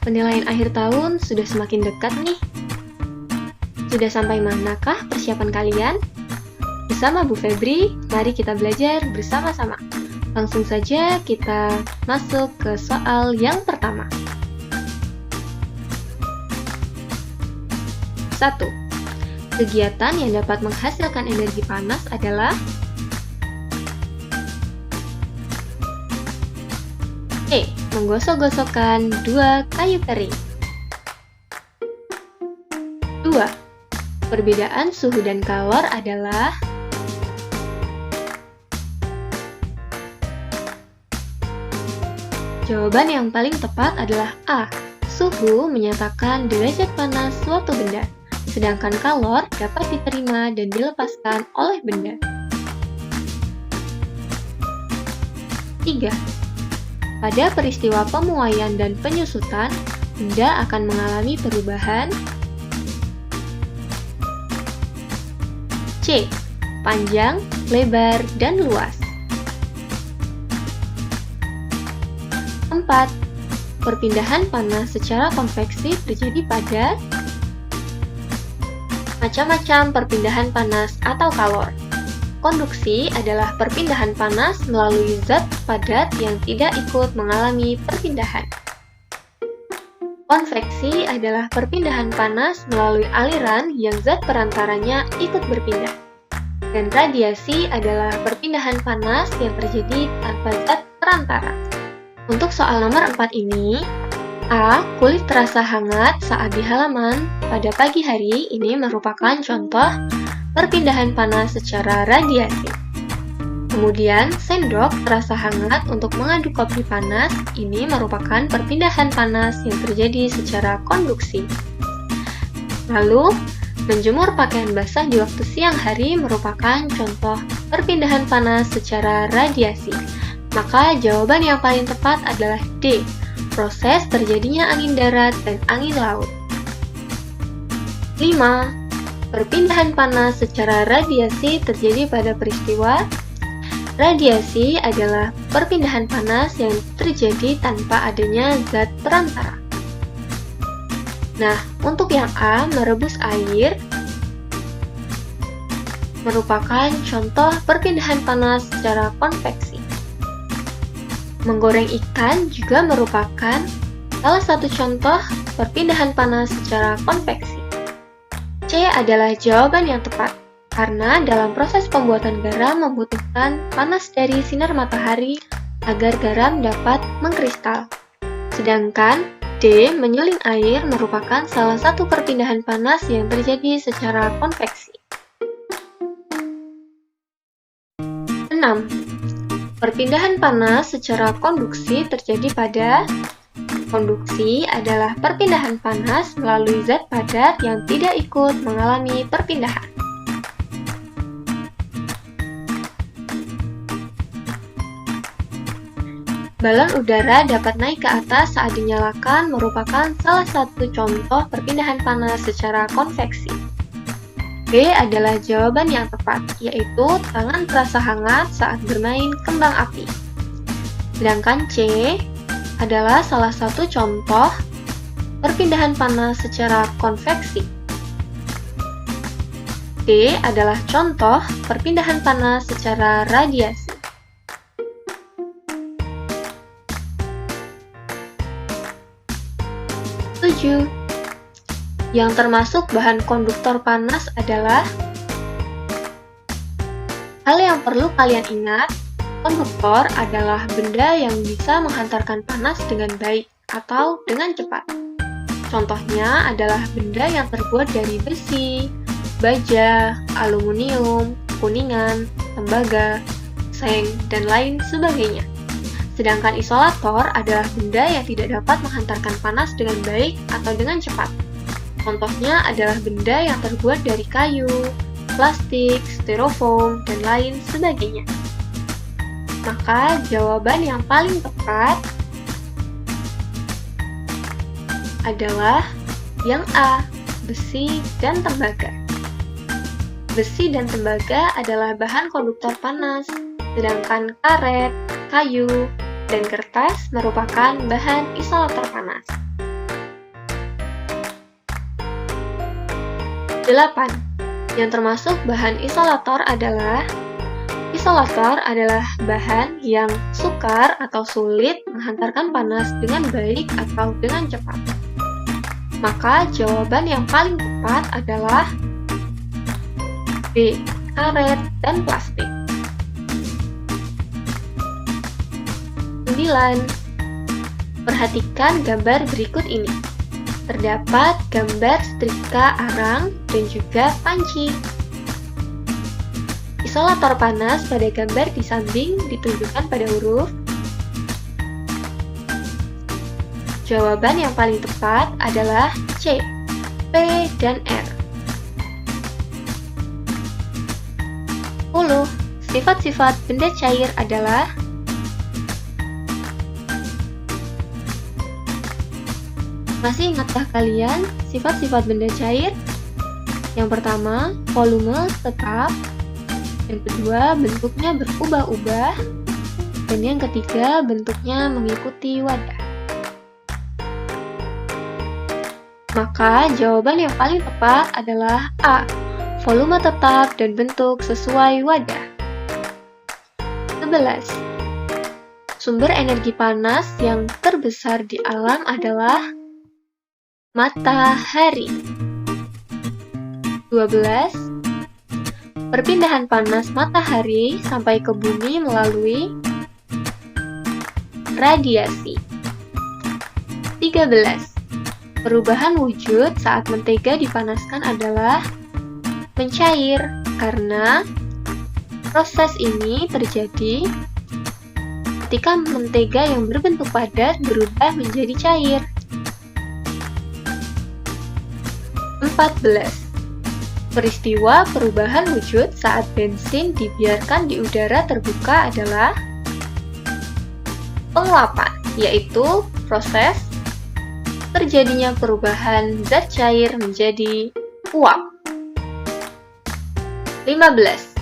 Penilaian akhir tahun sudah semakin dekat nih. Sudah sampai manakah persiapan kalian? Bersama Bu Febri, mari kita belajar bersama-sama. Langsung saja kita masuk ke soal yang pertama. 1. Kegiatan yang dapat menghasilkan energi panas adalah E. Menggosok-gosokkan 2 kayu kering. 2. Perbedaan suhu dan kalor adalah Jawaban yang paling tepat adalah A. Suhu menyatakan derajat panas suatu benda, sedangkan kalor dapat diterima dan dilepaskan oleh benda. 3. Pada peristiwa pemuaian dan penyusutan, benda akan mengalami perubahan C. Panjang, lebar, dan luas. 4. Perpindahan panas secara konveksi terjadi pada macam-macam perpindahan panas atau kalor. Konduksi adalah perpindahan panas melalui zat padat yang tidak ikut mengalami perpindahan. Konveksi adalah perpindahan panas melalui aliran yang zat perantaranya ikut berpindah. Dan radiasi adalah perpindahan panas yang terjadi tanpa zat perantara. Untuk soal nomor 4 ini, A. Kulit terasa hangat saat di halaman pada pagi hari ini merupakan contoh perpindahan panas secara radiasi. Kemudian, sendok terasa hangat untuk mengaduk kopi panas, ini merupakan perpindahan panas yang terjadi secara konduksi. Lalu, menjemur pakaian basah di waktu siang hari merupakan contoh perpindahan panas secara radiasi. Maka jawaban yang paling tepat adalah D. Proses terjadinya angin darat dan angin laut. 5. Perpindahan panas secara radiasi terjadi pada peristiwa. Radiasi adalah perpindahan panas yang terjadi tanpa adanya zat perantara. Nah, untuk yang A, merebus air merupakan contoh perpindahan panas secara konveksi. Menggoreng ikan juga merupakan salah satu contoh perpindahan panas secara konveksi. C adalah jawaban yang tepat, karena dalam proses pembuatan garam membutuhkan panas dari sinar matahari agar garam dapat mengkristal. Sedangkan D, menyuling air merupakan salah satu perpindahan panas yang terjadi secara konveksi. 6. Perpindahan panas secara konduksi terjadi pada konduksi adalah perpindahan panas melalui zat padat yang tidak ikut mengalami perpindahan. Balon udara dapat naik ke atas saat dinyalakan merupakan salah satu contoh perpindahan panas secara konveksi. B adalah jawaban yang tepat, yaitu tangan terasa hangat saat bermain kembang api. Sedangkan C adalah salah satu contoh perpindahan panas secara konveksi. D adalah contoh perpindahan panas secara radiasi. 7. Yang termasuk bahan konduktor panas adalah hal yang perlu kalian ingat, konduktor adalah benda yang bisa menghantarkan panas dengan baik atau dengan cepat. Contohnya adalah benda yang terbuat dari besi, baja, aluminium, kuningan, tembaga, seng, dan lain sebagainya. Sedangkan isolator adalah benda yang tidak dapat menghantarkan panas dengan baik atau dengan cepat. Contohnya adalah benda yang terbuat dari kayu, plastik, styrofoam, dan lain sebagainya. Maka jawaban yang paling tepat adalah yang A, besi dan tembaga. Besi dan tembaga adalah bahan konduktor panas, sedangkan karet, kayu, dan kertas merupakan bahan isolator panas. 8. Yang termasuk bahan isolator adalah bahan yang sukar atau sulit menghantarkan panas dengan baik atau dengan cepat. Maka jawaban yang paling tepat adalah B. Karet dan plastik. 9. Perhatikan gambar berikut ini. Terdapat gambar setrika arang dan juga panci. Isolator panas pada gambar di samping ditunjukkan pada huruf. Jawaban yang paling tepat adalah C, P, dan R. 10. Sifat-sifat benda cair adalah Masih ingatkah kalian sifat-sifat benda cair? Yang pertama, volume tetap. Yang kedua, bentuknya berubah-ubah. Dan yang ketiga, bentuknya mengikuti wadah. Maka jawaban yang paling tepat adalah A. Volume tetap dan bentuk sesuai wadah. 11. Sumber energi panas yang terbesar di alam adalah matahari. 12. Perpindahan panas matahari sampai ke bumi melalui radiasi. 13. Perubahan wujud saat mentega dipanaskan adalah mencair, karena proses ini terjadi ketika mentega yang berbentuk padat berubah menjadi cair. 14. Peristiwa perubahan wujud saat bensin dibiarkan di udara terbuka adalah penguapan, yaitu proses terjadinya perubahan zat cair menjadi uap. 15.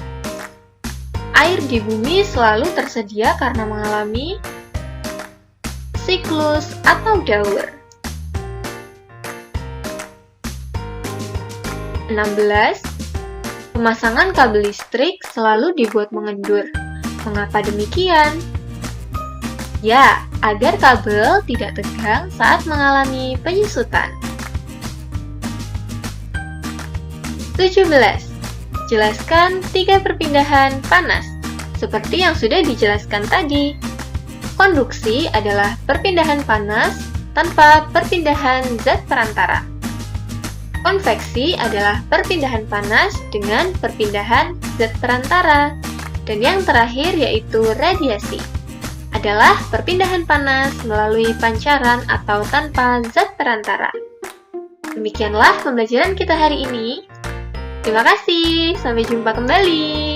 Air di bumi selalu tersedia karena mengalami siklus atau daur. 16. Pemasangan kabel listrik selalu dibuat mengendur. Mengapa demikian? Ya, agar kabel tidak tegang saat mengalami penyusutan. 17. Jelaskan 3 perpindahan panas. Seperti yang sudah dijelaskan tadi, konduksi adalah perpindahan panas tanpa perpindahan zat perantara. Konveksi adalah perpindahan panas dengan perpindahan zat perantara. Dan yang terakhir yaitu radiasi, adalah perpindahan panas melalui pancaran atau tanpa zat perantara. Demikianlah pembelajaran kita hari ini. Terima kasih, sampai jumpa kembali.